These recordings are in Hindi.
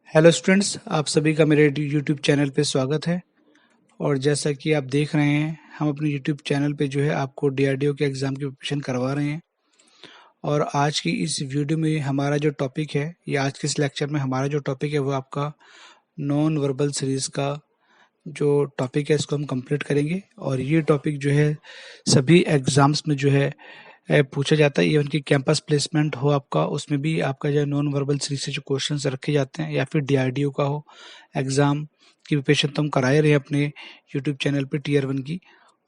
हेलो स्टूडेंट्स, आप सभी का मेरे यूट्यूब चैनल पे स्वागत है। और जैसा कि आप देख रहे हैं, हम अपने यूट्यूब चैनल पे जो है आपको डीआरडीओ के एग्ज़ाम की प्रिपरेशन करवा रहे हैं। और आज की इस वीडियो में हमारा जो टॉपिक है, या आज के इस लेक्चर में हमारा जो टॉपिक है वो आपका नॉन वर्बल सीरीज़ का जो टॉपिक है इसको हम कंप्लीट करेंगे। और ये टॉपिक जो है सभी एग्ज़ाम्स में जो है पूछा जाता है। इवन कि कैंपस प्लेसमेंट हो आपका, उसमें भी आपका जो नॉन वर्बल सीरीज से जो क्वेश्चंस रखे जाते हैं, या फिर डीआरडीओ का हो एग्ज़ाम की प्रिपरेशन तो हम कराए रहे हैं अपने यूट्यूब चैनल पे टीयर 1 की।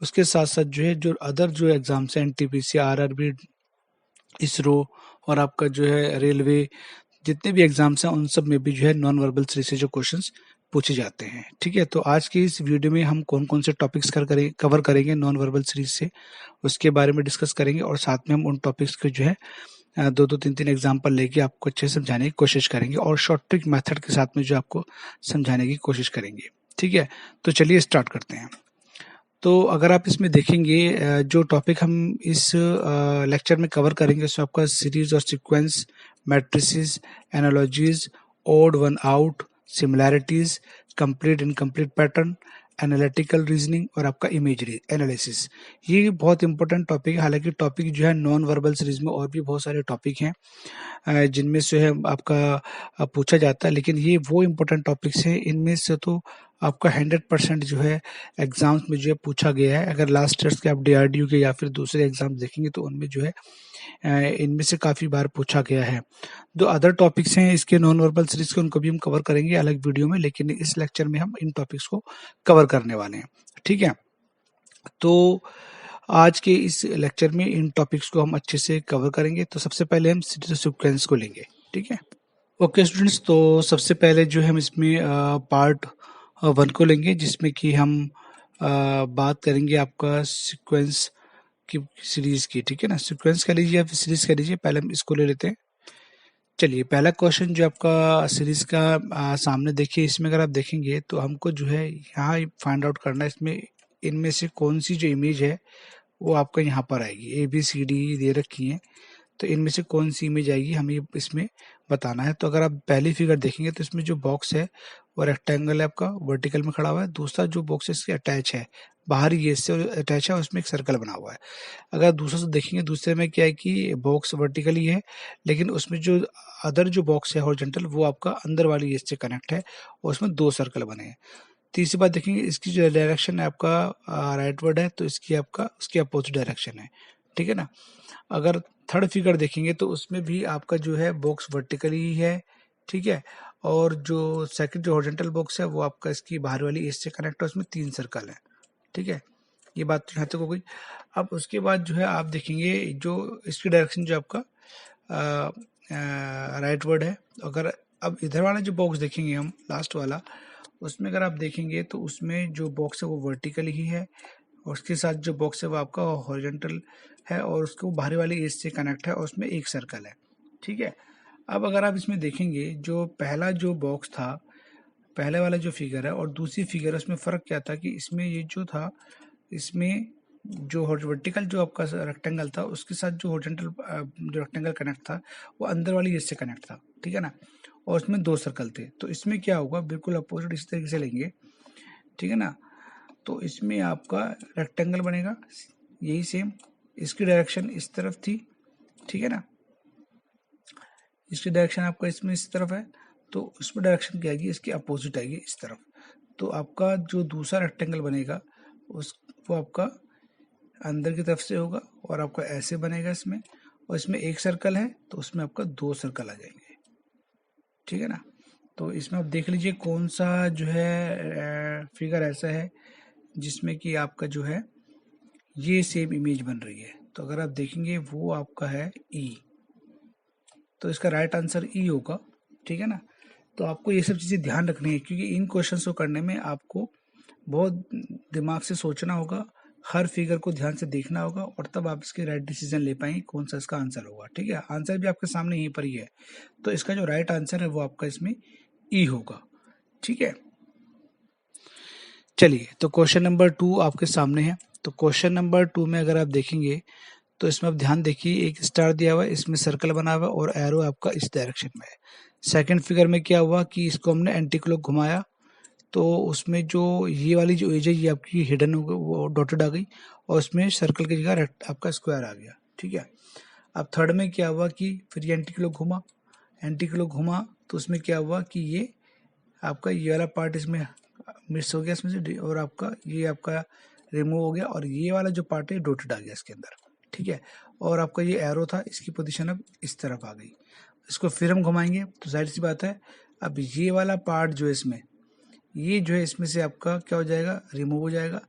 उसके साथ साथ जो है जो अदर जो एग्ज़ाम्स हैं, एनटीपीसी, आरआरबी, इसरो और आपका जो है रेलवे, जितने भी एग्जाम्स हैं उन सब में भी जो है नॉन वर्बल सीरीज से जो क्वेश्चंस पूछे जाते हैं। ठीक है, तो आज की इस वीडियो में हम कौन कौन से टॉपिक्स कवर करेंगे नॉन वर्बल सीरीज से, उसके बारे में डिस्कस करेंगे। और साथ में हम उन टॉपिक्स को जो है दो दो तीन तीन एग्जाम्पल लेके आपको अच्छे से समझाने की कोशिश करेंगे, और शॉर्ट ट्रिक मेथड के साथ में जो आपको समझाने की कोशिश करेंगे। ठीक है, तो चलिए स्टार्ट करते हैं। तो अगर आप इसमें देखेंगे, जो टॉपिक हम इस लेक्चर में कवर करेंगे उसमें आपका सीरीज और sequence, matrices, analogies, odd one out, similarities, complete incomplete pattern, analytical reasoning और आपका इमेजरी एनालिसिस, ये बहुत इंपॉर्टेंट टॉपिक है। हालांकि टॉपिक जो है नॉन वर्बल सीरीज में और भी बहुत सारे टॉपिक हैं जिनमें से है आपका पूछा जाता है, लेकिन ये वो इम्पोर्टेंट टॉपिक्स हैं, इनमें से तो आपका 100% जो है एग्जाम्स में जो है पूछा गया है। अगर लास्ट ईयर्स के आप डीआरडीओ के या फिर दूसरे एग्जाम देखेंगे तो उनमें जो है इनमें से काफ़ी बार पूछा गया है। जो अदर टॉपिक्स हैं इसके नॉन वर्बल सीरीज के, उनको भी हम कवर करेंगे अलग वीडियो में, लेकिन इस लेक्चर में हम इन टॉपिक्स को कवर करने वाले हैं। ठीक है, तो आज के इस लेक्चर में इन टॉपिक्स को हम अच्छे से कवर करेंगे। तो सबसे पहले हम सीरीज सीक्वेंस को लेंगे। ठीक है, ओके स्टूडेंट्स, तो सबसे पहले जो है हम इसमें पार्ट 1 को लेंगे, जिसमें कि हम बात करेंगे आपका सीक्वेंस की सीरीज की। ठीक है ना, सीक्वेंस कर लीजिए या फिर सीरीज कर लीजिए, पहले हम इसको ले लेते हैं। चलिए, पहला क्वेश्चन जो आपका सीरीज का सामने देखिए, इसमें अगर आप देखेंगे तो हमको जो है यहाँ फाइंड आउट करना है इसमें इनमें से कौन सी जो इमेज है वो आपका यहाँ पर आएगी। ए बी सी डी दे रखी है, तो इनमें से कौन सी इमेज आएगी हमें इसमें बताना है। तो अगर आप पहली फिगर देखेंगे तो इसमें जो बॉक्स है वो रेक्टेंगल है, आपका वर्टिकल में खड़ा हुआ है। दूसरा जो बॉक्स है इसके अटैच है, बाहरी ये इससे अटैच है, और उसमें एक सर्कल बना हुआ है। अगर दूसरा से देखेंगे, दूसरे में क्या है कि बॉक्स वर्टिकली है, लेकिन उसमें जो अदर जो बॉक्स है हॉरिजॉन्टल, वो आपका अंदर वाली इससे कनेक्ट है और उसमें 2 सर्कल बने हैं। तीसरी बात देखेंगे, इसकी जो डायरेक्शन है आपका राइटवर्ड है, तो इसकी आपका उसकी अपोजिट डायरेक्शन है। ठीक है ना। अगर थर्ड फिगर देखेंगे तो उसमें भी आपका जो है बॉक्स वर्टिकली ही है। ठीक है, और जो सेकंड जो हॉरिजॉन्टल बॉक्स है वो आपका इसकी बाहर वाली एज से कनेक्ट है, उसमें 3 सर्कल है। ठीक है, ये बात तो यहाँ तक हो गई। अब उसके बाद जो है आप देखेंगे जो इसकी डायरेक्शन जो आपका राइट वर्ड है। अगर अब इधर वाला जो बॉक्स देखेंगे हम लास्ट वाला, उसमें अगर आप देखेंगे तो उसमें जो बॉक्स है वो वर्टिकल ही है, और उसके साथ जो बॉक्स है वो आपका हॉरिजॉन्टल है, और उसको बाहरी वाली एज से कनेक्ट है, और उसमें एक सर्कल है। ठीक है, अब अगर आप इसमें देखेंगे जो पहला जो बॉक्स था, पहले वाला जो फिगर है और दूसरी फिगर है, उसमें फ़र्क क्या था कि इसमें ये जो था, इसमें जो वर्टिकल जो आपका रेक्टेंगल था उसके साथ जो हॉरिजॉन्टल जो रेक्टेंगल कनेक्ट था वो अंदर वाली एज से कनेक्ट था। ठीक है ना, और उसमें 2 सर्कल थे। तो इसमें क्या होगा, बिल्कुल अपोजिट इस तरीके से लेंगे। ठीक है ना, तो इसमें आपका रेक्टेंगल बनेगा, यही सेम। इसकी डायरेक्शन इस तरफ थी। ठीक है ना, इसकी डायरेक्शन आपका इसमें इस तरफ है, तो उसमें डायरेक्शन क्या आएगी, इसकी अपोजिट आएगी इस तरफ। तो आपका जो दूसरा रेक्टेंगल बनेगा उस वो आपका अंदर की तरफ से होगा, और आपका ऐसे बनेगा इसमें, और इसमें एक सर्कल है तो उसमें आपका 2 सर्कल आ जाएंगे। ठीक है ना, तो इसमें आप देख लीजिए कौन सा जो है फिगर ऐसा है जिसमें कि आपका जो है ये सेम इमेज बन रही है। तो अगर आप देखेंगे वो आपका है ई, तो इसका राइट आंसर ई होगा। ठीक है ना, तो आपको ये सब चीज़ें ध्यान रखनी है, क्योंकि इन क्वेश्चंस को करने में आपको बहुत दिमाग से सोचना होगा, हर फिगर को ध्यान से देखना होगा, और तब आप इसके राइट डिसीजन ले पाएंगे कौन सा इसका आंसर होगा। ठीक है, आंसर भी आपके सामने यहीं पर ही है, तो इसका जो राइट आंसर है वो आपका इसमें ई होगा। ठीक है, चलिए, तो क्वेश्चन नंबर 2 आपके सामने है। तो क्वेश्चन नंबर 2 में अगर आप देखेंगे तो इसमें आप ध्यान देखिए, एक स्टार दिया हुआ है, इसमें सर्कल बना हुआ है, और एरो आपका इस डायरेक्शन में है। सेकंड फिगर में क्या हुआ कि इसको हमने एंटी क्लॉक घुमाया तो उसमें जो ये वाली जो एज है ये आपकी हिडन हो गई, वो डॉटेड आ गई और उसमें सर्कल की जगह आपका स्क्वायर आ गया। ठीक है, अब थर्ड में क्या हुआ कि फिर ये एंटी क्लॉक घुमा, एंटी क्लॉक घुमा तो उसमें क्या हुआ कि ये आपका ये वाला पार्ट इसमें मिस हो गया इसमें से और आपका ये आपका रिमूव हो गया और ये वाला जो पार्ट है डॉटेड आ गया इसके अंदर। ठीक है, और आपका ये एरो था इसकी पोजीशन अब इस तरफ आ गई। इसको फिर हम घुमाएंगे तो जाहिर सी बात है अब ये वाला पार्ट जो है इसमें ये जो है इसमें से आपका क्या हो जाएगा, रिमूव हो जाएगा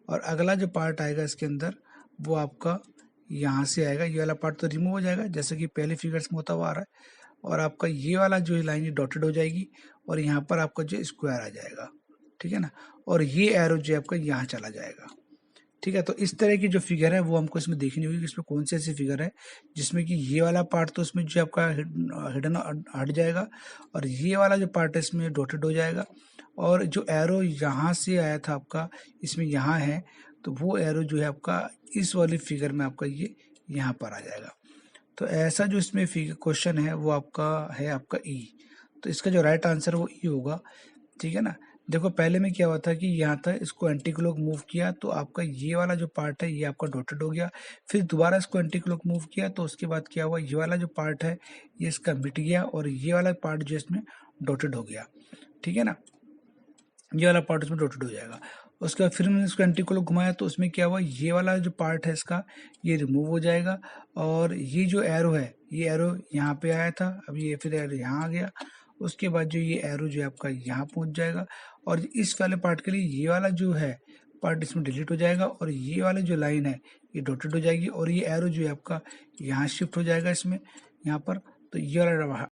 और अगला जो पार्ट आएगा इसके अंदर वो आपका यहाँ से आएगा। ये वाला पार्ट तो रिमूव हो जाएगा जैसे कि पहले फिगर्स में होता हुआ आ रहा है और आपका ये वाला जो लाइन ये डॉटेड हो जाएगी और यहाँ पर आपका जो स्क्वायर आ जाएगा। ठीक है ना, और ये एरो जो है आपका यहाँ चला जाएगा। ठीक है, तो इस तरह की जो फिगर है वो हमको इसमें देखनी होगी कि इसमें कौन सी ऐसी फिगर है जिसमें कि ये वाला पार्ट तो इसमें जो आपका हिडन हट जाएगा और ये वाला जो पार्ट है इसमें डॉटेड हो जाएगा और जो एरो यहाँ से आया था आपका इसमें यहाँ है तो वो एरो जो है आपका इस वाली फिगर में आपका ये यहाँ पर आ जाएगा। तो ऐसा जो इसमें क्वेश्चन है वो आपका है आपका ई, तो इसका जो राइट आंसर वो ई होगा। ठीक है ना, देखो पहले में क्या हुआ था कि यहाँ था इसको एंटी क्लॉक मूव किया तो आपका ये वाला जो पार्ट है ये आपका डॉटेड हो गया, फिर दोबारा इसको एंटी क्लॉक मूव किया तो उसके बाद क्या हुआ ये वाला जो पार्ट है ये इसका मिट गया और ये वाला पार्ट जो इसमें डॉटेड हो गया। ठीक है ना, ये वाला पार्ट उसमें डॉटेड हो जाएगा। उसके बाद फिर मैंने इसको एंटी क्लॉक घुमाया तो उसमें क्या हुआ ये वाला जो पार्ट है इसका ये रिमूव हो जाएगा और ये जो एरो है ये एरो यहाँ पे आया था, अब ये फिर एरो यहाँ आ गया। उसके बाद जो ये एरो जो है आपका यहाँ पहुँच जाएगा और इस वाले पार्ट के लिए ये वाला जो है पार्ट इसमें डिलीट हो जाएगा और ये वाली जो लाइन है ये डॉटेड हो जाएगी और ये एरो जो है आपका यहाँ शिफ्ट हो जाएगा इसमें यहाँ पर। तो ये वाला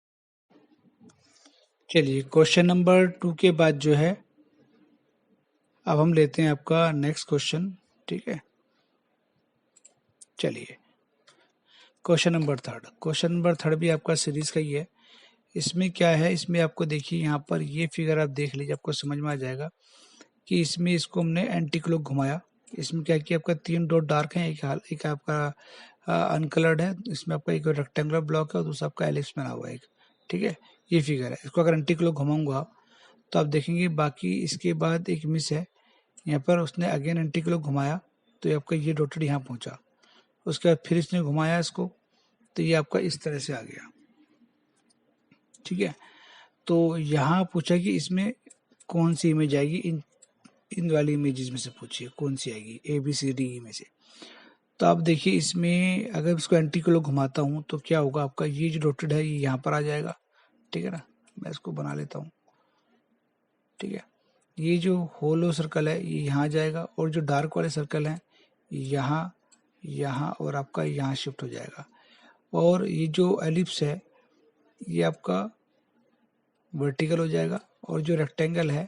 चलिए क्वेश्चन नंबर 2 के बाद जो है अब हम लेते हैं आपका नेक्स्ट क्वेश्चन। ठीक है, चलिए क्वेश्चन नंबर थर्ड भी आपका सीरीज का ही है। इसमें क्या है, इसमें आपको देखिए यहाँ पर ये फिगर आप देख लीजिए आपको समझ में आ जाएगा कि इसमें इसको हमने एंटी क्लॉक घुमाया। इसमें क्या किया आपका 3 डॉट डार्क है, एक आपका अनकलर्ड है, इसमें आपका एक रेक्टेंगुलर ब्लॉक है और दूसरा आपका एलिप्स बना हुआ है एक। ठीक है, ये फिगर है, इसको अगर एंटी क्लॉक घुमाऊंगा तो आप देखेंगे बाकी इसके बाद एक मिस है यहाँ पर, उसने अगेन एंटी क्लॉक घुमाया तो ये आपका ये डॉटेड यहाँ पहुँचा। उसके बाद फिर इसने घुमाया इसको तो ये आपका इस तरह से आ गया। ठीक है, तो यहाँ पूछा कि इसमें कौन सी इमेज आएगी, इन वाली इमेजेस में से पूछिए कौन सी आएगी ABCD में से। तो आप देखिए इसमें अगर इसको एंटी क्लॉक घुमाता हूँ तो क्या होगा आपका ये जो डॉटेड है ये यहाँ पर आ जाएगा। ठीक है ना, मैं इसको बना लेता हूँ। ठीक है, ये जो होलो सर्कल है ये यहाँ जाएगा और जो डार्क वाले सर्कल हैं यहाँ यहाँ और आपका यहाँ शिफ्ट हो जाएगा और ये जो एलिप्स है ये आपका वर्टिकल हो जाएगा और जो रेक्टेंगल है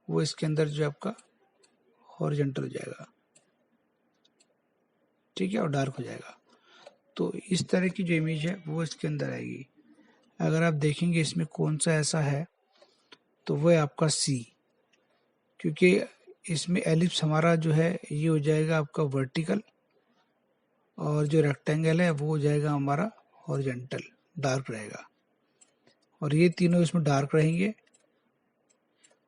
वो इसके अंदर जो आपका हॉरिजॉन्टल हो जाएगा। ठीक है, और डार्क हो जाएगा। तो इस तरह की जो इमेज है वो इसके अंदर आएगी। अगर आप देखेंगे इसमें कौन सा ऐसा है तो वो है आपका C, क्योंकि इसमें एलिप्स हमारा जो है ये हो जाएगा आपका वर्टिकल और जो रेक्टेंगल है वो हो जाएगा हमारा हॉरिजॉन्टल, डार्क रहेगा और ये तीनों इसमें डार्क रहेंगे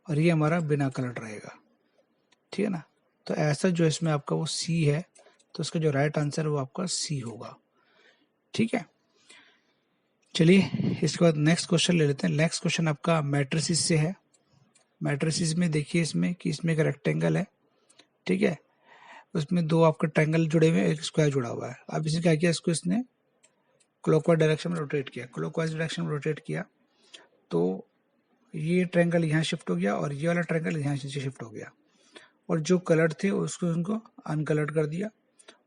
और ये हमारा बिना कलर रहेगा। ठीक है ना, तो ऐसा जो इसमें आपका वो C है तो इसका जो राइट आंसर है वो आपका C होगा। ठीक है, चलिए इसके बाद नेक्स्ट क्वेश्चन ले लेते हैं। नेक्स्ट क्वेश्चन आपका मैट्रिसेस से है। मैट्रिसेस में देखिए इसमें कि इसमें एक रेक्टेंगल है। ठीक है, उसमें 2 आपके ट्रायंगल जुड़े हुए हैं, एक स्क्वायर जुड़ा हुआ है। अब इसने क्या किया, इसको इसने क्लॉकवाइज डायरेक्शन में रोटेट किया। क्लॉकवाइज डायरेक्शन में रोटेट किया तो ये ट्रायंगल यहाँ शिफ्ट हो गया और ये वाला ट्रायंगल यहाँ से शिफ्ट हो गया और जो कलर्ड थे उसको उनको अनकलर्ड कर दिया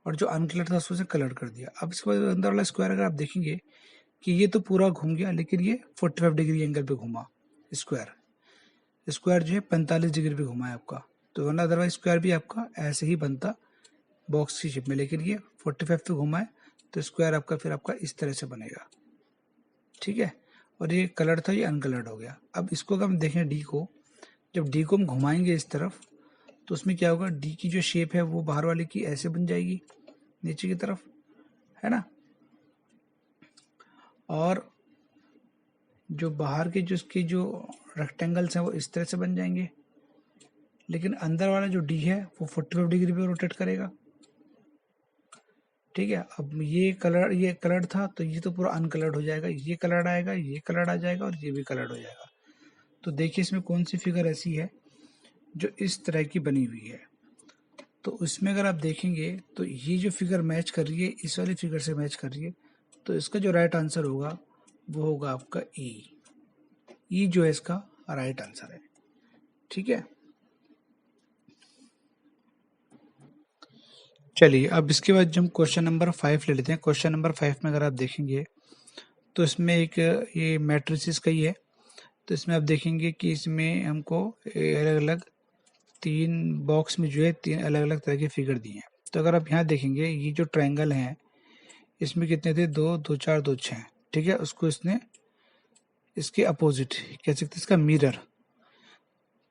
और जो अनकलर्ड था उसको कलर कर दिया। अब इसके बाद अंदर वाला स्क्वायर अगर आप देखेंगे कि ये तो पूरा घूम गया लेकिन ये 45 डिग्री एंगल पे घूमा। स्क्वायर जो है 45 डिग्री पे घुमा है आपका, तो वरना अदरवाइज स्क्वायर भी आपका ऐसे ही बनता बॉक्स की शेप में, लेकिन ये 45 पे घुमा है तो स्क्वायर आपका फिर आपका इस तरह से बनेगा। ठीक है, और ये कलर था ये अनकलर्ड हो गया। अब इसको अगर हम देखें डी को, जब डी को हम घुमाएंगे इस तरफ तो उसमें क्या होगा, डी की जो शेप है वो बाहर वाले की ऐसे बन जाएगी नीचे की तरफ, है ना, और जो बाहर के जो इसके जो रेक्टेंगल्स हैं वो इस तरह से बन जाएंगे, लेकिन अंदर वाला जो डी है वो 45 डिग्री पे रोटेट करेगा। ठीक है, अब ये कलर्ड था तो ये तो पूरा अनकलर्ड हो जाएगा, ये कलर्ड आएगा, ये कलर्ड आ जाएगा और ये भी कलर्ड हो जाएगा। तो देखिए इसमें कौन सी फिगर ऐसी है जो इस तरह की बनी हुई है। तो उसमें अगर आप देखेंगे तो ये जो फिगर मैच कर रही है इस वाली फिगर से मैच कर रही है, तो इसका जो राइट आंसर होगा वो होगा आपका ई जो है इसका राइट आंसर है। ठीक है, चलिए अब इसके बाद जो हम क्वेश्चन नंबर 5 ले लेते हैं। क्वेश्चन नंबर 5 में अगर आप देखेंगे तो इसमें एक ये मैट्रिसेस का ही है। तो इसमें आप देखेंगे कि इसमें हमको अलग अलग 3 बॉक्स में जो है 3 अलग अलग तरह के फिगर दिए हैं। तो अगर आप यहाँ देखेंगे ये जो ट्रायंगल है इसमें कितने थे, 2 2 4 2 6। ठीक है, उसको इसने इसके अपोजिट कह सकते, इसका मिरर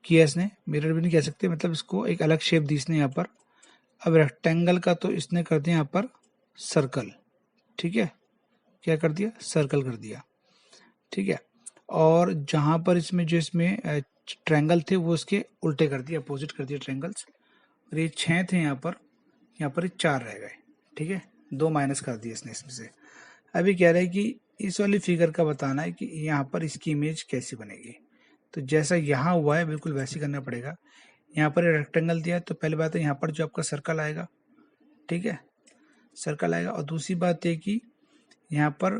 किया इसने, मिरर भी नहीं कह सकते, मतलब इसको एक अलग शेप दी इसने यहाँ पर। अब रेक्टेंगल का तो इसने कर दिया यहाँ पर सर्कल। ठीक है, क्या कर दिया, सर्कल कर दिया। ठीक है, और जहां पर इसमें जो इसमें ट्रायंगल थे वो इसके उल्टे कर दिए, अपोजिट कर दिए ट्रायंगल्स। और ये 6 थे यहाँ पर ये 4 रह गए। ठीक है, 2 माइनस कर दिए इसने इसमें से। अभी कह रहा है कि इस वाली फिगर का बताना है कि यहाँ पर इसकी इमेज कैसी बनेगी। तो जैसा यहाँ हुआ है बिल्कुल वैसे करना पड़ेगा। यहाँ पर रेक्टेंगल दिया है तो पहली बात है यहाँ पर जो आपका सर्कल आएगा। ठीक है, सर्कल आएगा। और दूसरी बात ये कि यहाँ पर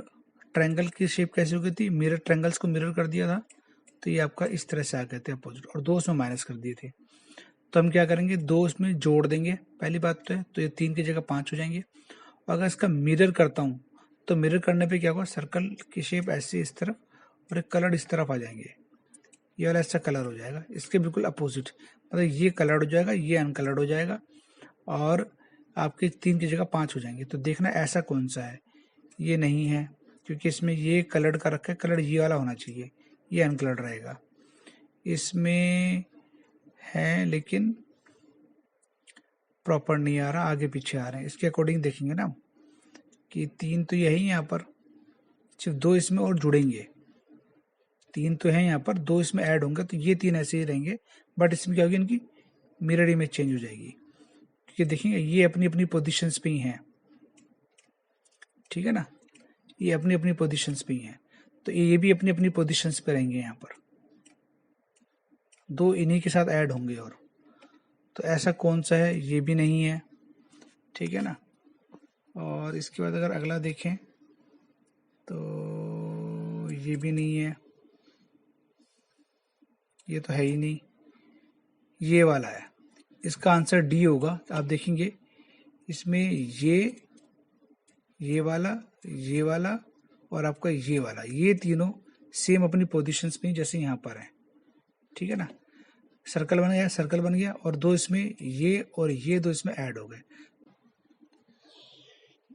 ट्रायंगल की शेप कैसी हो गई थी, मिरर, ट्रायंगल्स को मिरर कर दिया था तो ये आपका इस तरह से आ गए थे अपोजिट, और 2 उसमें माइनस कर दिए थे। तो हम क्या करेंगे, 2 उसमें जोड़ देंगे, पहली बात तो है, तो ये 3 की जगह 5 हो जाएंगे। और अगर इसका मिरर करता हूँ तो मिरर करने पे क्या होगा, सर्कल की शेप ऐसे इस तरफ और एक कलर इस तरफ आ जाएंगे, ये वाला ऐसा कलर हो जाएगा। इसके बिल्कुल अपोजिट, मतलब ये कलर्ड हो जाएगा, ये अनकलर्ड हो जाएगा, और आपके 3 की जगह 5 हो जाएंगे। तो देखना ऐसा कौन सा है, ये नहीं है क्योंकि इसमें ये कलर्ड का रखा है, कलर ये वाला होना चाहिए, ये अनकलर्ड रहेगा। इसमें है लेकिन प्रॉपर नहीं आ रहा, आगे पीछे आ रहे हैं। इसके अकॉर्डिंग देखेंगे ना कि 3 तो यही यहाँ पर, सिर्फ 2 इसमें और जुड़ेंगे। 3 तो है यहाँ पर, 2 इसमें ऐड होंगे, तो ये 3 ऐसे ही रहेंगे, बट इसमें क्या होगी, इनकी मिरर इमेज चेंज हो जाएगी। क्योंकि देखेंगे ये अपनी अपनी पोजीशंस पे ही हैं। ठीक है ना, ये अपनी अपनी पोजीशंस पे ही हैं, तो ये भी अपनी अपनी पोजीशंस पे रहेंगे। यहाँ पर 2 इन्हीं के साथ ऐड होंगे। और तो ऐसा कौन सा है, ये भी नहीं है। ठीक है ना, और इसके बाद अगर अगला देखें तो ये भी नहीं है, ये तो है ही नहीं, ये वाला है। इसका आंसर डी होगा। आप देखेंगे इसमें ये वाला और आपका ये वाला, ये तीनों सेम अपनी पोजीशंस पे जैसे यहाँ पर है। ठीक है ना, सर्कल बन गया, सर्कल बन गया, और 2 इसमें ये और ये 2 इसमें ऐड हो गए।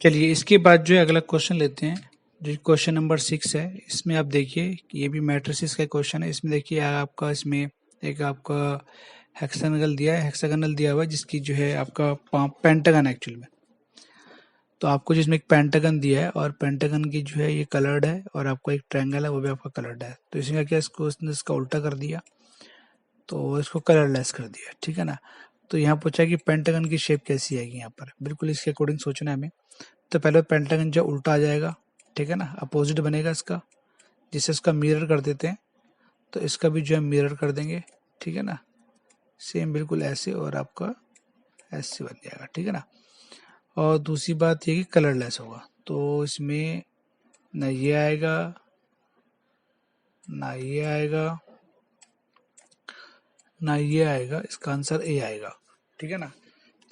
चलिए इसके बाद जो है अगला क्वेश्चन लेते हैं, जो क्वेश्चन नंबर 6 है। इसमें आप देखिए कि ये भी मैट्रिसेस का क्वेश्चन है। इसमें देखिए आपका इसमें एक आपका हेक्सागोनल दिया हुआ है जिसकी जो है आपका पेंटागन एक्चुअल में। तो आपको जिसमें एक पेंटागन दिया है और पेंटागन की जो है ये कलर्ड है, और आपको एक ट्रायंगल है वो भी आपका कलर्ड है। तो इसमें क्या, इसको उसने इसका उल्टा कर दिया, तो इसको कलरलेस कर दिया। ठीक है ना, तो यहाँ पूछा कि पेंटागन की शेप कैसी आएगी यहाँ पर, बिल्कुल इसके अकॉर्डिंग सोचना है हमें। तो पहले पेंटागन जो उल्टा आ जाएगा, ठीक है ना, अपोजिट बनेगा इसका, जिसे इसका मिरर कर देते हैं, तो इसका भी जो है मिरर कर देंगे। ठीक है ना, सेम बिल्कुल ऐसे, और आपका ऐसे बन जाएगा। ठीक है ना, और दूसरी बात ये कि कलरलेस होगा, तो इसमें ना ये आएगा ना ये आएगा ना ये आएगा, इसका आंसर ए आएगा। ठीक है ना,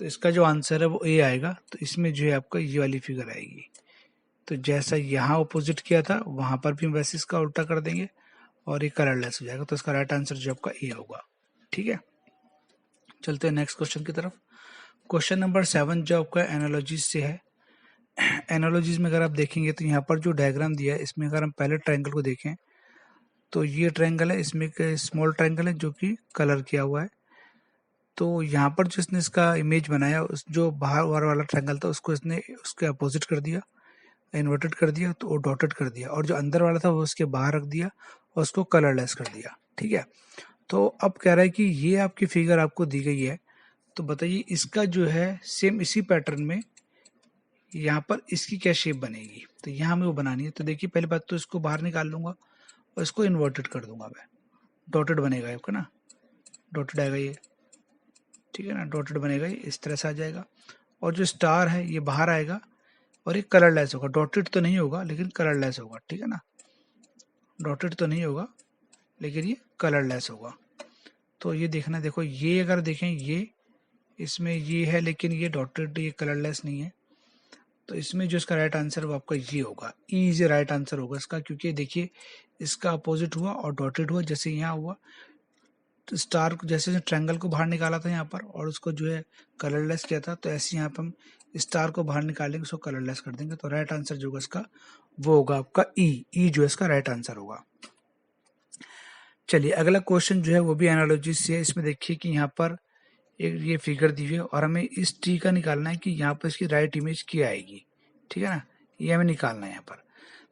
तो इसका जो आंसर है वो ए आएगा। तो इसमें जो है आपका ये वाली फिगर आएगी। तो जैसा यहाँ ऑपोजिट किया था वहां पर भी वैसे इसका उल्टा कर देंगे और ये कलरलेस हो जाएगा। तो इसका राइट आंसर जो आपका ए होगा। ठीक है, चलते हैं नेक्स्ट क्वेश्चन की तरफ। क्वेश्चन नंबर 7 जो आपका एनालॉजीज से है। एनालॉजीज में अगर आप देखेंगे तो यहाँ पर जो डायग्राम दिया है इसमें अगर हम पहले ट्रायंगल को देखें तो ये ट्रायंगल है, इसमें एक स्मॉल ट्रायंगल है जो कि कलर किया हुआ है। तो यहाँ पर जिसने इसका इमेज बनाया, उस जो बाहर वाला ट्रायंगल था उसको इसने उसके अपोजिट कर दिया, इन्वर्टेड कर दिया तो वो डॉटेड कर दिया, और जो अंदर वाला था वो उसके बाहर रख दिया और उसको कलरलेस कर दिया। ठीक है, तो अब कह रहा है कि ये आपकी फिगर आपको दी गई है, तो बताइए इसका जो है सेम इसी पैटर्न में यहाँ पर इसकी क्या शेप बनेगी। तो यहाँ हमें वो बनानी है। तो देखिए पहली बात तो इसको बाहर निकाल लूंगा और इसको इन्वर्टेड कर दूंगा मैं, डॉटेड बनेगा आपका ना, डॉटेड आएगा ये, ठीक है ना, डॉटेड बनेगा ये, इस तरह से आ जाएगा। और जो स्टार है ये बाहर आएगा और ये कलरलेस होगा, डॉटेड तो नहीं होगा लेकिन कलरलेस होगा, ठीक है ना, डॉटेड तो नहीं होगा लेकिन ये कलरलेस होगा। तो ये देखना, देखो ये अगर देखें ये इसमें ये है लेकिन ये डॉटेड, ये कलरलेस नहीं है, तो इसमें जो इसका राइट आंसर वो आपका ये होगा, ई इज राइट आंसर होगा इसका, क्योंकि देखिए इसका अपोजिट हुआ और डॉटेड हुआ, जैसे यहाँ हुआ तो स्टार को जैसे ट्रायंगल को बाहर निकाला था यहाँ पर और उसको जो है कलरलेस किया था, तो ऐसे यहाँ पर हम स्टार को बाहर निकालेंगे, उसको कलरलेस कर देंगे, तो राइट आंसर जो होगा इसका वो होगा आपका ई जो इसका राइट आंसर होगा। चलिए अगला क्वेश्चन जो है वो भी एनालॉजी से है। इसमें देखिए कि यहाँ पर एक ये फिगर दी हुई है और हमें इस टी का निकालना है कि यहाँ पर इसकी राइट इमेज क्या आएगी, ठीक है ना, ये हमें निकालना है यहाँ पर।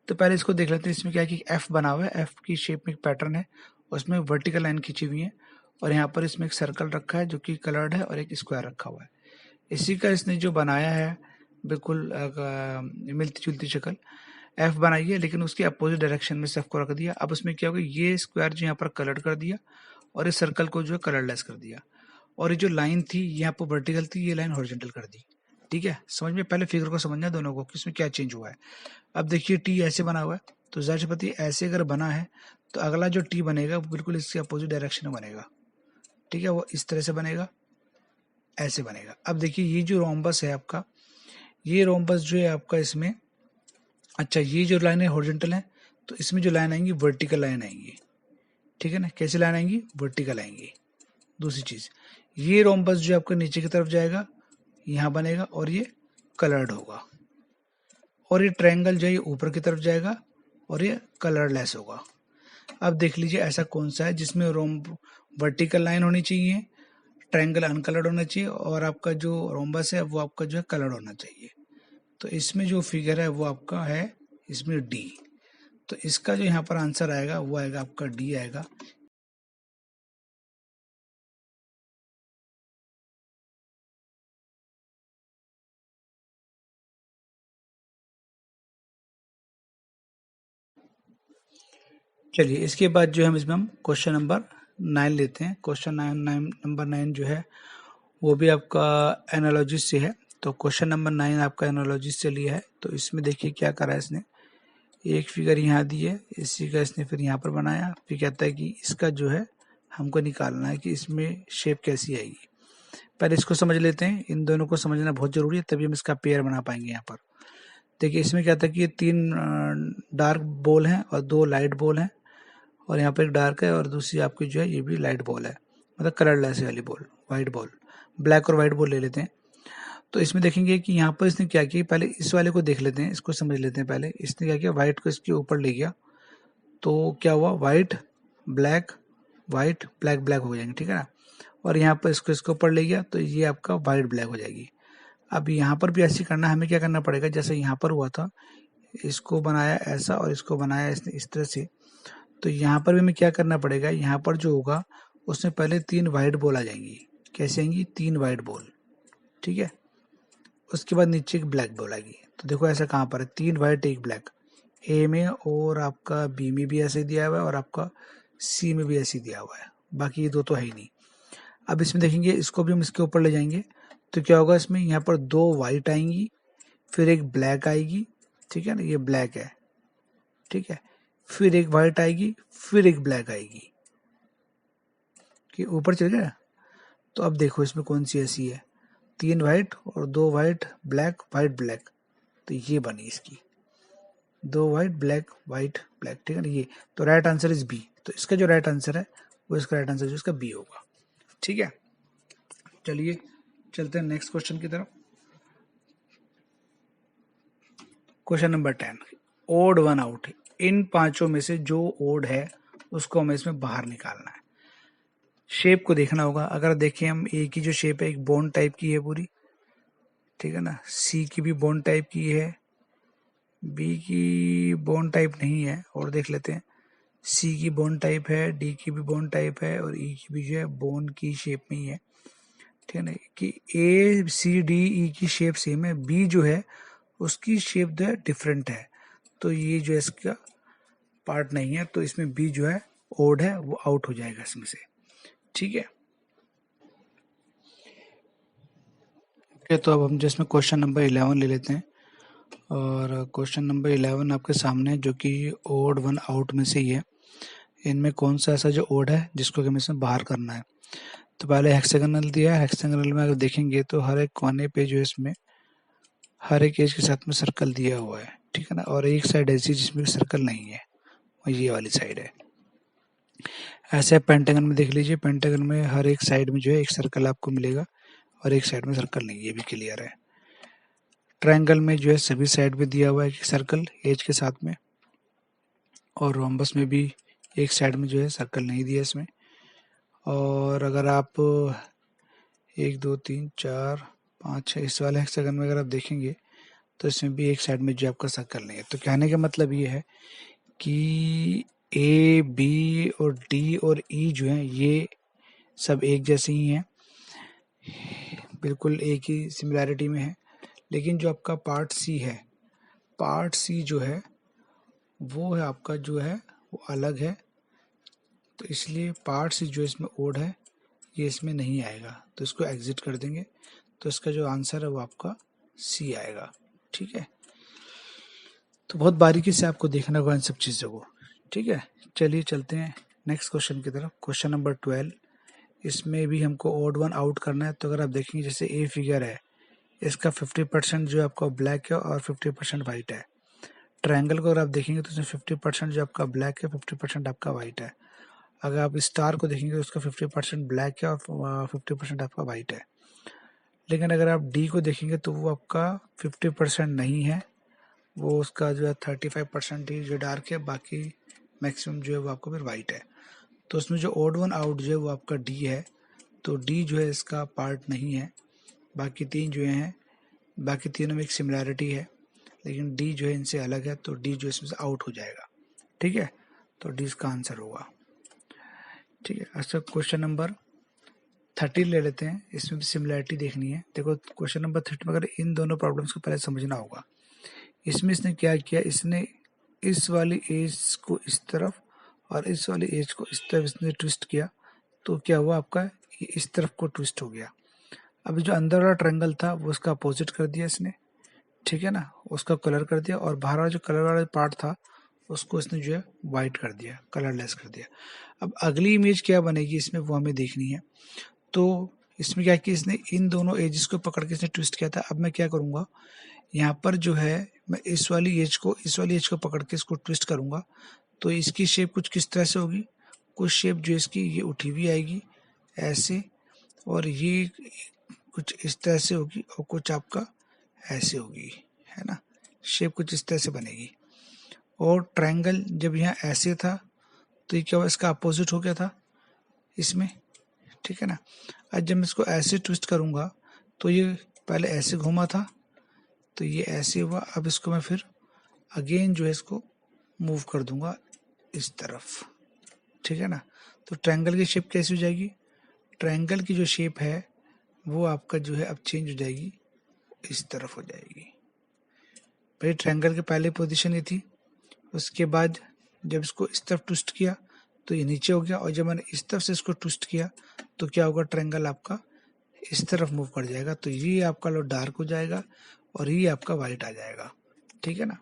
तो पहले इसको देख लेते हैं। इसमें क्या है कि एफ बना हुआ है, एफ की शेप में एक पैटर्न है, उसमें वर्टिकल लाइन खींची हुई है और यहाँ पर इसमें एक सर्कल रखा है जो कि कलर्ड है और एक स्क्वायर रखा हुआ है। इसी का इसने जो बनाया है बिल्कुल मिलती जुलती शक्ल एफ बनाई है, लेकिन उसके अपोजिट डायरेक्शन में एफ को रख दिया। अब उसमें क्या होगा, ये स्क्वायर जो यहाँ पर कलर कर दिया और इस सर्कल को जो है कलरलेस कर दिया, और ये जो लाइन थी यहाँ पर वर्टिकल थी, ये लाइन हॉरिजॉन्टल कर दी। ठीक है, समझ में, पहले फिगर को समझना दोनों को कि इसमें क्या चेंज हुआ है। अब देखिए टी ऐसे बना हुआ है, तो जाहिर सी बात है ऐसे अगर बना है तो अगला जो टी बनेगा वो बिल्कुल इसके अपोजिट डायरेक्शन में बनेगा। ठीक है, वो इस तरह से बनेगा, ऐसे बनेगा। अब देखिए ये जो रोम्बस है आपका, ये रोम्बस जो है आपका इसमें, अच्छा ये जो लाइन है हॉरिजॉन्टल है, तो इसमें जो लाइन आएंगी वर्टिकल लाइन आएंगी। ठीक है ना, कैसे लाइन आएंगी, वर्टिकल आएंगी। दूसरी चीज, ये रोम्बस जो आपका नीचे की तरफ जाएगा, यहाँ बनेगा और ये कलर्ड होगा, और ये ट्रायंगल जो है ये ऊपर की तरफ जाएगा और ये कलरलेस होगा। अब देख लीजिए ऐसा कौन सा है जिसमें वर्टिकल लाइन होनी चाहिए, ट्रायंगल अनकलर्ड होना चाहिए और आपका जो रोम्बस है वो आपका जो है कलर्ड होना चाहिए। तो इसमें जो फिगर है वो आपका है इसमें डी। तो इसका जो यहाँ पर आंसर आएगा वो आएगा आपका डी आएगा। चलिए इसके बाद जो है इसमें हम क्वेश्चन नंबर 9 लेते हैं। क्वेश्चन नंबर 9 जो है वो भी आपका एनालॉजिस्ट से है। तो क्वेश्चन नंबर 9 आपका एनालॉजिस्ट से लिया है। तो इसमें देखिए क्या करा है इसने, एक फिगर यहाँ दी है, इसी का इसने फिर यहाँ पर बनाया, फिर कहता है कि इसका जो है हमको निकालना है कि इसमें शेप कैसी आएगी। पहले इसको समझ लेते हैं, इन दोनों को समझना बहुत जरूरी है, तभी हम इसका पेयर बना पाएंगे। यहाँ पर देखिए इसमें क्या था कि ये 3 डार्क बॉल हैं और 2 लाइट बॉल हैं, और यहाँ पर एक डार्क है और दूसरी आपकी जो है ये भी लाइट बॉल है, मतलब कलरलेस वाली बॉल, वाइट बॉल, ब्लैक और वाइट बॉल ले लेते हैं। तो इसमें देखेंगे कि यहाँ पर इसने क्या किया, पहले इस वाले को देख लेते हैं, इसको समझ लेते हैं। पहले इसने क्या किया, व्हाइट को इसके ऊपर ले गया, तो क्या हुआ, व्हाइट ब्लैक ब्लैक हो जाएंगे, ठीक है ना। और यहाँ पर इसको इसके ऊपर ले गया तो ये आपका व्हाइट ब्लैक हो जाएगी। अब यहाँ पर भी ऐसे करना, हमें क्या करना पड़ेगा, जैसे यहाँ पर हुआ था, इसको बनाया ऐसा और इसको बनाया इसने इस तरह से, तो यहाँ पर भी हमें क्या करना पड़ेगा, यहाँ पर जो होगा उसमें पहले 3 वाइट बॉल आ जाएंगी। कैसे आएंगी, 3 वाइट बॉल, ठीक है। उसके बाद नीचे एक ब्लैक बॉल आएगी। तो देखो ऐसा कहाँ पर है, 3 वाइट 1 ब्लैक, ए में और आपका बी में भी ऐसे दिया हुआ है और आपका सी में भी ऐसे दिया हुआ है, बाकी ये 2 तो है ही नहीं। अब इसमें देखेंगे, इसको भी हम इसके ऊपर ले जाएंगे, तो क्या होगा, इसमें यहाँ पर 2 वाइट आएंगी, फिर एक ब्लैक आएगी, ठीक है ना, ये ब्लैक है, ठीक है, फिर एक वाइट आएगी, फिर एक ब्लैक आएगी, कि ऊपर चल गया। तो अब देखो इसमें कौन सी ऐसी है, 3 वाइट और 2 वाइट ब्लैक वाइट ब्लैक, तो ये बनी इसकी 2 वाइट ब्लैक वाइट ब्लैक, ठीक है ना, ये। तो राइट आंसर इज बी। तो इसका जो राइट आंसर है वो इसका राइट आंसर जो इसका बी होगा, ठीक है। चलिए चलते हैं नेक्स्ट क्वेश्चन की तरफ। Question number 10, odd 1 out. इन पांचों में से जो ओड है उसको हमें इसमें बाहर निकालना है। शेप को देखना होगा, अगर देखें हम, ए की जो शेप है एक बोन टाइप की है पूरी, ठीक है ना, सी की भी बोन टाइप की है, बी की बोन टाइप नहीं है, और देख लेते हैं। सी की बोन टाइप है, डी की भी बोन टाइप है, और ई की भी जो है बोन की शेप में ही है, ठीक है ना। कि ए सी डी ई की शेप सेम है, बी जो है उसकी शेप जो है डिफरेंट है, तो ये जो है इसका पार्ट नहीं है, तो इसमें बी जो है ओड है, वो आउट हो जाएगा इसमें से, ठीक है। ओके, तो अब हम जिसमें क्वेश्चन नंबर 11 ले लेते हैं, और क्वेश्चन नंबर 11 आपके सामने है, जो कि ओड वन आउट में से ही है। इनमें कौन सा ऐसा जो ओड है जिसको कि हमें इसमें बाहर करना है। तो पहले हेक्सागोनल दिया है, हेक्सागोनल में अगर देखेंगे तो हर एक कोने पे जो है इसमें हर एक एज के साथ में सर्कल दिया हुआ है, ठीक है ना, और एक साइड ऐसी जिसमें सर्कल नहीं है, और ये वाली साइड है। ऐसे पेंटागन में देख लीजिए, पेंटागन में हर एक साइड में जो है एक सर्कल आपको मिलेगा, और एक साइड में सर्कल नहीं है, ये भी क्लियर है। ट्रायंगल में जो है सभी साइड में दिया हुआ है एक सर्कल एज के साथ में, और रोम्बस में भी एक साइड में जो है सर्कल नहीं दिया इसमें। और अगर आप 1 2 3 4 5 6 इस वाले हेक्सागन में अगर आप देखेंगे तो इसमें भी एक साइड में जो आपका सर्कल नहीं है। तो कहने का मतलब ये है कि ए बी और डी और ई जो है ये सब एक जैसे ही हैं, बिल्कुल एक ही सिमिलैरिटी में है। लेकिन जो आपका पार्ट सी है, पार्ट सी जो है वो है आपका जो है वो अलग है, तो इसलिए पार्ट सी जो इसमें ओड है ये इसमें नहीं आएगा, तो इसको एग्जिट कर देंगे। तो इसका जो आंसर है वो आपका सी आएगा, ठीक है। तो बहुत बारीकी से आपको देखना होगा इन सब चीज़ों को, ठीक है। चलिए चलते हैं नेक्स्ट क्वेश्चन की तरफ। क्वेश्चन नंबर 12, इसमें भी हमको ओड वन आउट करना है। तो अगर आप देखेंगे जैसे ए फिगर है, इसका 50% जो आपका ब्लैक है और 50% वाइट है। ट्रायंगल को अगर आप देखेंगे तो इसमें 50% जो आपका ब्लैक है, 50% आपका वाइट है। अगर आप स्टार को देखेंगे तो उसका 50% ब्लैक है और 50% आपका वाइट है। लेकिन अगर आप डी को देखेंगे तो वो आपका 50% नहीं है, वो उसका जो है 35% ही जो डार्क है, बाकी मैक्सिमम जो है वो आपको फिर वाइट है। तो उसमें जो ओड वन आउट जो है वो आपका डी है, तो डी जो है इसका पार्ट नहीं है। बाकी तीन जो हैं, बाकी तीनों में एक सिमिलैरिटी है, लेकिन डी जो है इनसे अलग है, तो डी जो इसमें से आउट हो जाएगा, ठीक है। तो डी इसका आंसर होगा, ठीक है। अच्छा, क्वेश्चन नंबर 13 ले लेते हैं, इसमें भी सिमिलैरिटी देखनी है। देखो क्वेश्चन नंबर 13 में अगर इन दोनों प्रॉब्लम्स को पहले समझना होगा। इसमें इसने क्या किया, इसने इस वाली एज को इस तरफ और इस वाली एज को इस तरफ इसने ट्विस्ट किया, तो क्या हुआ आपका ये इस तरफ को ट्विस्ट हो गया। अभी जो अंदर वाला ट्रायंगल था वो उसका अपोजिट कर दिया इसने, ठीक है ना, उसका कलर कर दिया, और बाहर वाला जो कलर वाला पार्ट था उसको इसने जो है वाइट कर दिया, कलरलेस कर दिया। अब अगली इमेज क्या बनेगी इसमें वो हमें देखनी है। तो इसमें क्या कि इसने इन दोनों एजेस को पकड़ के इसने ट्विस्ट किया था। अब मैं क्या करूँगा, यहाँ पर जो है मैं इस वाली एज को पकड़ के इसको ट्विस्ट करूँगा, तो इसकी शेप कुछ किस तरह से होगी। कुछ शेप जो इसकी ये उठी हुई आएगी ऐसे, और ये कुछ इस तरह से होगी, और कुछ आपका ऐसे होगी, है ना। शेप कुछ इस तरह से बनेगी। और ट्रायंगल जब यहाँ ऐसे था तो ये क्या हुआ, इसका अपोजिट हो गया था इसमें, ठीक है ना। आज जब मैं इसको ऐसे ट्विस्ट करूँगा तो ये पहले ऐसे घूमा था, तो ये ऐसे हुआ। अब इसको मैं फिर अगेन जो है इसको मूव कर दूंगा इस तरफ, ठीक है ना। तो ट्रायंगल की शेप कैसी हो जाएगी, ट्रायंगल की जो शेप है वो आपका जो है अब चेंज हो जाएगी, इस तरफ हो जाएगी। भाई ट्रायंगल के पहले पोजीशन ये थी, उसके बाद जब इसको इस तरफ ट्विस्ट किया तो ये नीचे हो गया, और जब मैंने इस तरफ से इसको ट्विस्ट किया तो क्या होगा, ट्रायंगल आपका इस तरफ मूव कर जाएगा, तो ये आपका लो डार्क हो जाएगा और ये आपका वाइट आ जाएगा, ठीक है ना।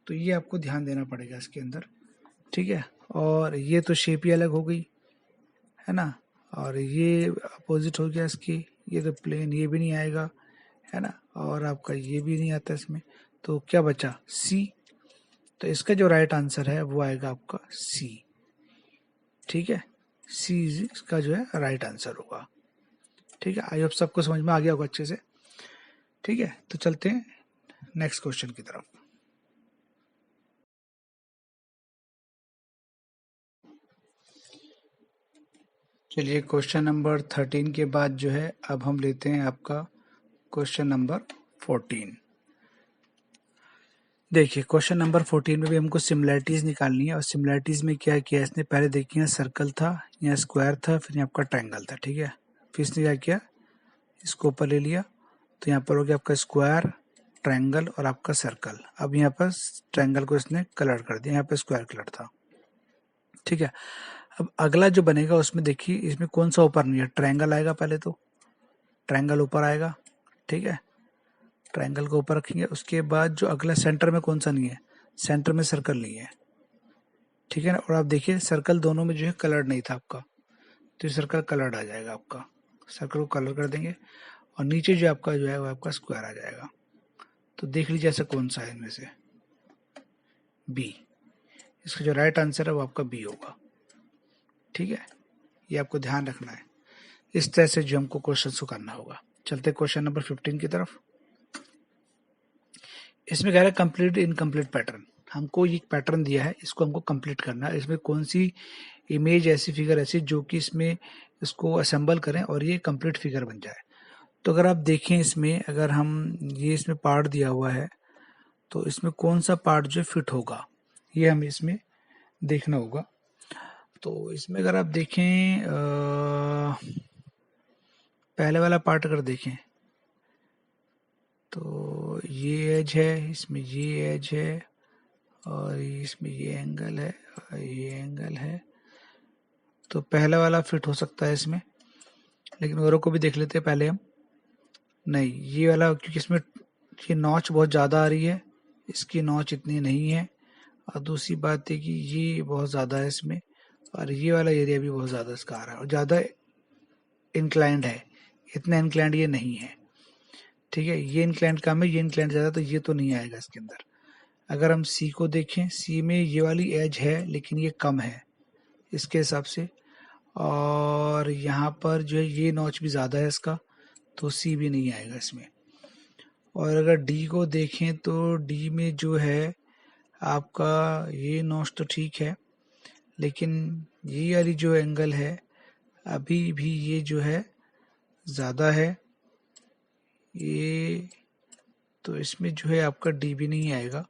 तो ये आपको ध्यान देना पड़ेगा इसके अंदर, ठीक है। और ये तो शेप ही अलग हो गई, है ना, और ये अपोजिट हो गया इसकी, ये तो प्लेन, ये भी नहीं आएगा, है ना, और आपका ये भी नहीं आता इसमें। तो क्या बचा, सी। तो इसका जो राइट आंसर है वो आएगा आपका सी, ठीक है। सी इसका जो है राइट आंसर होगा, ठीक है। आई होप सबको समझ में आ गया होगा अच्छे से, ठीक है। तो चलते हैं नेक्स्ट क्वेश्चन की तरफ। चलिए क्वेश्चन नंबर 13 के बाद जो है अब हम लेते हैं आपका क्वेश्चन नंबर 14। देखिए क्वेश्चन नंबर 14 में भी हमको सिमिलैरिटीज निकालनी है और सिमिलैरिटीज में क्या किया इसने, पहले देखिए सर्कल था, यहाँ स्क्वायर था, फिर यहाँ आपका ट्रायंगल था, ठीक है। फिर इसने क्या किया, इसको ऊपर ले लिया, तो यहाँ पर हो गया आपका स्क्वायर, ट्रायंगल और आपका सर्कल। अब यहाँ पर ट्रायंगल को इसने कलर कर दिया, यहाँ पर स्क्वायर कलर था, ठीक है। अब अगला जो बनेगा उसमें देखिए इसमें कौन सा ऊपर नहीं है, ट्रायंगल आएगा, पहले तो ट्रायंगल ऊपर आएगा, ठीक है। ट्रायंगल को ऊपर रखेंगे, उसके बाद जो अगला सेंटर में कौन सा नहीं है, सेंटर में सर्कल नहीं है, ठीक है ना। और आप देखिए सर्कल दोनों में जो है कलर नहीं था आपका, तो ये सर्कल कलर्ड आ जाएगा आपका, सर्कल को कलर कर देंगे और नीचे जो आपका जो है वो आपका स्क्वायर आ जाएगा। तो देख लीजिए ऐसा कौन सा है इनमें से, बी। इसका जो राइट आंसर है वो आपका बी होगा, ठीक है। ये आपको ध्यान रखना है, इस तरह से जो हमको क्वेश्चन को करना होगा। चलते क्वेश्चन नंबर 15 की तरफ। इसमें कह रहा है कंप्लीट इनकम्प्लीट पैटर्न। हमको ये पैटर्न दिया है, इसको हमको कंप्लीट करना है। इसमें कौन सी इमेज ऐसी, फिगर ऐसी जो कि इसमें इसको असेंबल करें और ये कंप्लीट फिगर बन जाए। तो अगर आप देखें इसमें, अगर हम ये इसमें पार्ट दिया हुआ है तो इसमें कौन सा पार्ट जो फिट होगा ये हमें इसमें देखना होगा। तो इसमें अगर आप देखें पहले वाला पार्ट अगर देखें तो ये एज है, इसमें ये एज है और इसमें ये एंगल है और ये एंगल है। तो पहला वाला फिट हो सकता है इसमें, लेकिन औरों को भी देख लेते हैं पहले हम। नहीं, ये वाला क्योंकि इसमें ये नॉच बहुत ज़्यादा आ रही है, इसकी नॉच इतनी नहीं है। और दूसरी बात है कि ये बहुत ज़्यादा है इसमें, और ये वाला एरिया भी बहुत ज़्यादा इसका आ रहा है और ज़्यादा इंक्लाइंड है, इतना इंक्लाइंड ये नहीं है, ठीक है। ये इंक्लाइंड कम है, ये इंक्लाइंड ज़्यादा, तो ये तो नहीं आएगा इसके अंदर। अगर हम सी को देखें, सी में ये वाली एज है लेकिन ये कम है इसके हिसाब से, और यहाँ पर जो है ये नॉच भी ज़्यादा है इसका, तो सी भी नहीं आएगा इसमें। और अगर डी को देखें तो डी में जो है आपका ये नॉच तो ठीक है, लेकिन ये वाली जो एंगल है अभी भी ये जो है ज़्यादा है ये, तो इसमें जो है आपका डी भी नहीं आएगा।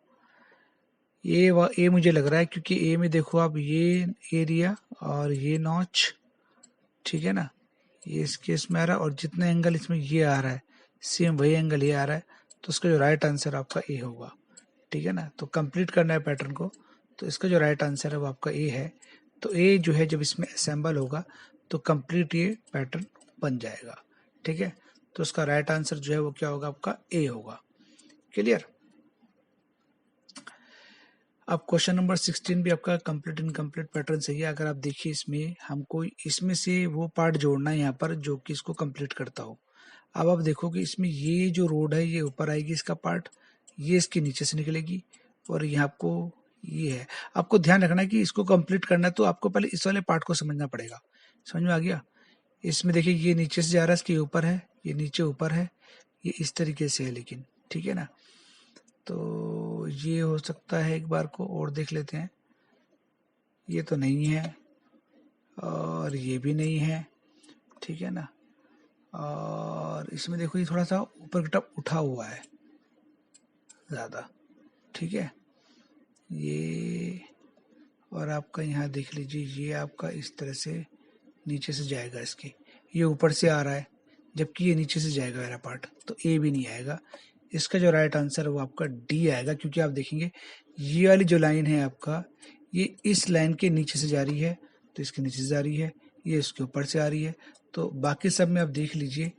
ए मुझे लग रहा है, क्योंकि ए में देखो आप ये एरिया और ये नॉच, ठीक है ना, ये इसके इसमें आ रहा है और जितना एंगल इसमें ये आ रहा है सेम वही एंगल ये आ रहा है, तो इसका जो राइट आंसर आपका ए होगा, ठीक है ना। तो कंप्लीट करना है पैटर्न को, तो इसका जो राइट आंसर है वो आपका ए है। तो ए जो है जब इसमें असेंबल होगा तो कंप्लीट ये पैटर्न बन जाएगा, ठीक है। तो इसका राइट आंसर जो है वो क्या होगा, आपका ए होगा। क्लियर। अब क्वेश्चन नंबर 16 भी आपका कंप्लीट इनकम्प्लीट पैटर्न सही है। अगर आप देखिए इसमें हमको इसमें से वो पार्ट जोड़ना है यहाँ पर जो कि इसको कंप्लीट करता हो। अब आप देखो कि इसमें ये जो रोड है ये ऊपर आएगी, इसका पार्ट ये इसके नीचे से निकलेगी और यहाँ आपको ये है। आपको ध्यान रखना है कि इसको कंप्लीट करना है तो आपको पहले इस वाले पार्ट को समझना पड़ेगा। समझ में आ गया। इसमें देखिए ये नीचे से जा रहा है, इसके ऊपर है, ये नीचे ऊपर है, ये इस तरीके से है, लेकिन ठीक है ना। तो ये हो सकता है, एक बार को और देख लेते हैं। ये तो नहीं है और ये भी नहीं है, ठीक है ना। और इसमें देखो ये थोड़ा सा ऊपर की तरफ उठा हुआ है ज़्यादा, ठीक है ये। और आपका यहाँ देख लीजिए ये आपका इस तरह से नीचे से जाएगा, इसके ये ऊपर से आ रहा है जबकि ये नीचे से जाएगा मेरा पार्ट, तो ए भी नहीं आएगा। इसका जो राइट आंसर है वो आपका डी आएगा, क्योंकि आप देखेंगे ये वाली जो लाइन है आपका ये इस लाइन के नीचे से जा रही है, तो इसके नीचे से जा रही है, ये इसके ऊपर से आ रही है, तो बाकी सब में आप देख लीजिए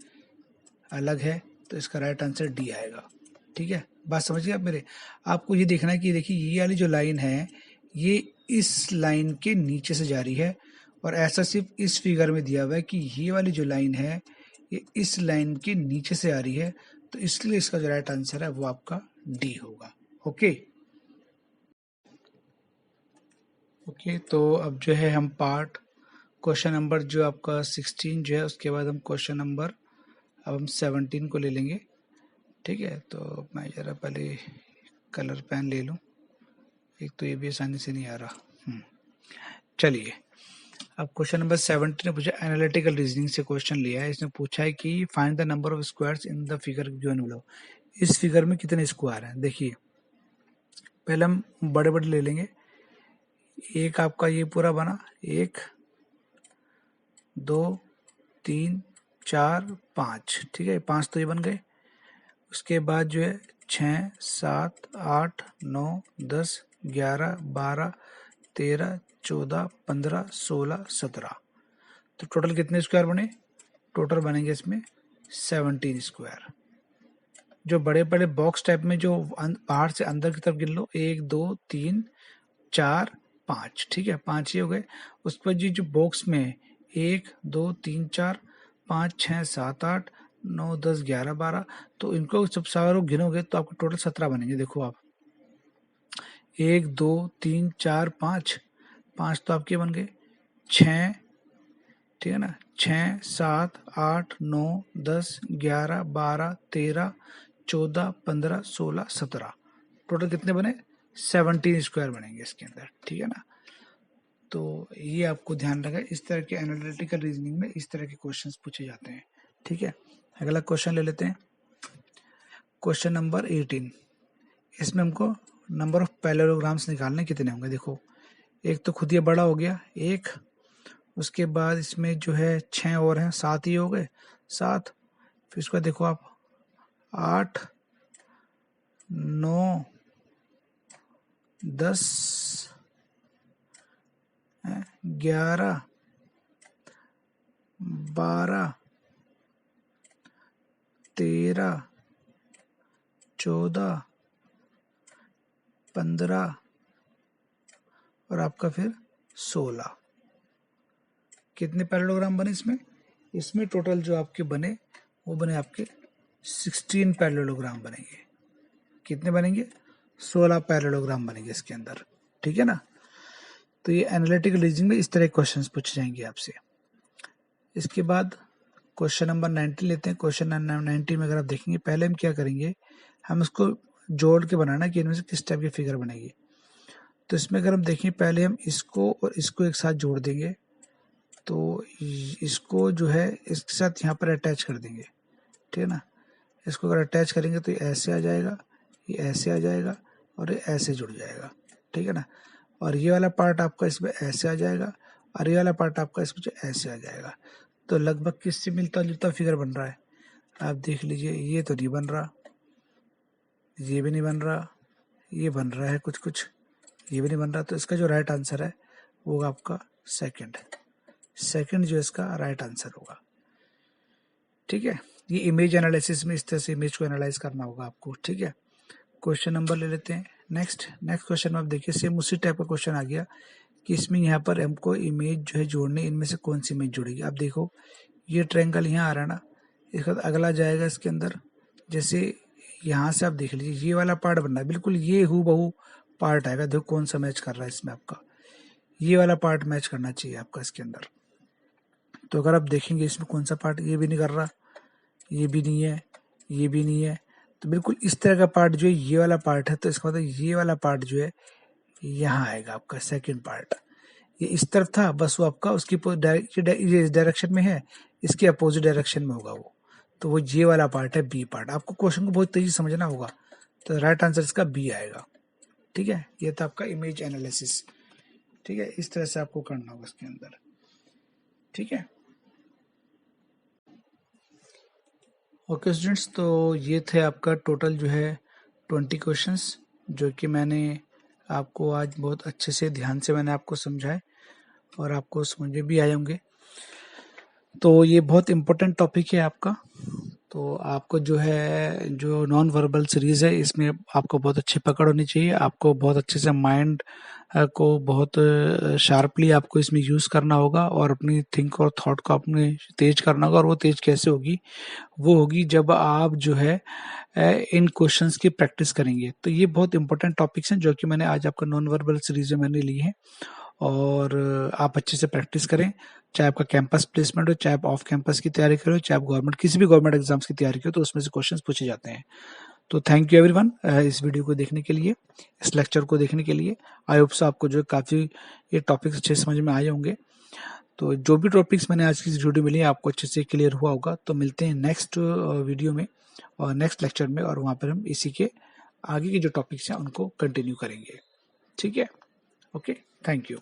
अलग है, तो इसका राइट आंसर डी आएगा, ठीक है। बात समझिए आप मेरे। आपको ये देखना है कि देखिए ये वाली जो लाइन है ये इस लाइन के नीचे से जा रही है, और ऐसा सिर्फ इस फिगर में दिया हुआ है कि ये वाली जो लाइन है ये इस लाइन के नीचे से आ रही है, तो इसलिए इसका जो राइट आंसर है वो आपका डी होगा। Okay okay. तो अब जो है हम पार्ट क्वेश्चन नंबर जो आपका 16 जो है उसके बाद हम क्वेश्चन नंबर अब हम 17 को ले लेंगे, ठीक है। तो मैं ज़रा पहले कलर पेन ले लूँ, एक तो ये भी आसानी से नहीं आ रहा। चलिए अब क्वेश्चन नंबर 17 ने पूछा, एनालिटिकल रीजनिंग से क्वेश्चन लिया है। इसने पूछा है कि find the number of squares in the figure given below. इस फिगर में कितने स्क्वायर हैं। देखिए पहले हम बड़े बड़े ले लेंगे। एक आपका ये पूरा बना, 1 2 3 4 5, ठीक है, 5 तो ये बन गए। उसके बाद जो है 6 7 8 9 10 11 12 13 14 15 16 17, तो टोटल कितने स्क्वायर बने? टोटल बनेंगे इसमें 17 स्क्वायर। जो बड़े बड़े बॉक्स टाइप में जो बाहर से अंदर की तरफ गिन लो, 1 2 3 4 5, ठीक है, 5 ही हो गए। उस पर जो बॉक्स में 1 2 3 4 5 6 7 8 9 10 11 12, तो इनको सब सारे गिनोगे तो आपको टोटल 17 बनेंगे। देखो आप, 1 2 3 4 5, 5 तो आपके बन गए, 6, ठीक है ना, 6 7 8 9 10 11 12 13 14 15 16 17, टोटल कितने बने? 17 स्क्वायर बनेंगे इसके अंदर, ठीक है ना। तो ये आपको ध्यान रखा, इस तरह के एनालिटिकल रीजनिंग में इस तरह के क्वेश्चंस पूछे जाते हैं, ठीक है। अगला क्वेश्चन ले लेते हैं, क्वेश्चन नंबर 18। इसमें हमको नंबर ऑफ पैरेललोग्राम्स निकालने कितने होंगे। देखो, एक तो खुद ये बड़ा हो गया 1, उसके बाद इसमें जो है 6 और हैं, 7 ही हो गए, 7। फिर उसका देखो आप 8 9 10 11 12 13 14 15 और आपका फिर 16। कितने पैरेललोग्राम बने इसमें? इसमें टोटल जो आपके बने वो बने आपके 16 पैरेललोग्राम बनेंगे। कितने बनेंगे? 16 पैरेललोग्राम बनेंगे इसके अंदर, ठीक है ना। तो ये एनालिटिकल रीजनिंग में इस तरह के क्वेश्चंस पूछे जाएंगे आपसे। इसके बाद क्वेश्चन नंबर 19 लेते हैं। क्वेश्चन नंबर 19 में अगर आप देखेंगे, पहले हम क्या करेंगे, हम इसको जोड़ के बनाना कि इनमें से किस टाइप की फिगर बनेगी। तो इसमें अगर हम देखें, पहले हम इसको और इसको एक साथ जोड़ देंगे, तो इसको जो है इसके साथ यहाँ पर अटैच कर देंगे, ठीक है ना। इसको अगर अटैच करेंगे तो ये ऐसे आ जाएगा, ये ऐसे आ जाएगा और ये ऐसे जुड़ जाएगा, ठीक है ना। और ये वाला पार्ट आपका इसमें ऐसे आ जाएगा और ये वाला पार्ट आपका इसमें ऐसे आ जाएगा। तो लगभग किससे मिलता जुलता फिगर बन रहा है, आप देख लीजिए। ये तो नहीं बन रहा, ये भी नहीं बन रहा, ये बन रहा है कुछ कुछ, ये भी नहीं बन रहा। तो इसका जो राइट आंसर है वो आपका सेकंड जो इसका राइट आंसर होगा, ठीक है। ये इमेज एनालिसिस में इस तरह से इमेज को एनालाइज करना होगा आपको, ठीक है। क्वेश्चन नंबर ले लेते हैं नेक्स्ट क्वेश्चन में आप देखिए, सेम उसी टाइप का क्वेश्चन आ गया कि इसमें यहाँ पर हमको इमेज जो है जोड़ने, इनमें से कौन सी इमेज जुड़ेगी। आप देखो, ये ट्रायंगल यहाँ आ रहा है ना, इसके बाद अगला जाएगा इसके अंदर। जैसे यहाँ से आप देख लीजिए, ये वाला पार्ट बनना है, बिल्कुल ये हूबहू पार्ट आएगा। देखो कौन सा मैच कर रहा है इसमें, आपका ये वाला पार्ट मैच करना चाहिए आपका इसके अंदर। तो अगर आप देखेंगे इसमें कौन सा पार्ट, ये भी नहीं कर रहा, ये भी नहीं है, ये भी नहीं है, तो बिल्कुल इस तरह का पार्ट जो है ये वाला पार्ट है। तो इसका मतलब ये वाला पार्ट जो है यहाँ आएगा आपका सेकंड पार्ट। ये इस तरफ था, बस वो आपका उसकी ये इस डायरेक्शन में है, इसके अपोजिट डायरेक्शन में होगा वो, तो वो ये वाला पार्ट है बी पार्ट। आपको क्वेश्चन को बहुत तेजी से समझना होगा, तो राइट आंसर इसका बी आएगा, ठीक है। ये था आपका इमेज एनालिसिस, ठीक है। इस तरह से आपको करना होगा इसके अंदर, ठीक है। ओके स्टूडेंट्स, तो ये थे आपका टोटल जो है 20 क्वेश्चंस, जो कि मैंने आपको आज बहुत अच्छे से ध्यान से मैंने आपको समझाए और आपको समझ भी आए होंगे। तो ये बहुत इम्पोर्टेंट टॉपिक है आपका। तो आपको जो है, जो नॉन वर्बल सीरीज है, इसमें आपको बहुत अच्छी पकड़ होनी चाहिए। आपको बहुत अच्छे से माइंड को बहुत शार्पली आपको इसमें यूज़ करना होगा और अपनी थिंक और थॉट को अपने तेज करना होगा। और वो तेज कैसे होगी? वो होगी जब आप जो है इन क्वेश्चंस की प्रैक्टिस करेंगे। तो ये बहुत इंपॉर्टेंट टॉपिक्स हैं जो कि मैंने आज आपका नॉन वर्बल सीरीज में मैंने ली है, और आप अच्छे से प्रैक्टिस करें। चाहे आपका कैंपस प्लेसमेंट हो, चाहे आप ऑफ कैंपस की तैयारी करो, चाहे आप गवर्नमेंट किसी भी गवर्नमेंट एग्जाम्स की तैयारी करो, तो उसमें से क्वेश्चंस पूछे जाते हैं। तो थैंक यू एवरीवन इस वीडियो को देखने के लिए, इस लेक्चर को देखने के लिए। आई होप सो आपको जो काफ़ी ये टॉपिक्स अच्छे समझ में आए होंगे। तो जो भी टॉपिक्स मैंने आज की इस वीडियो में लिए आपको अच्छे से क्लियर हुआ होगा। तो मिलते हैं नेक्स्ट वीडियो में और नेक्स्ट लेक्चर में, और वहाँ पर हम इसी के आगे के जो टॉपिक्स हैं उनको कंटिन्यू करेंगे। ठीक है, ओके, थैंक यू।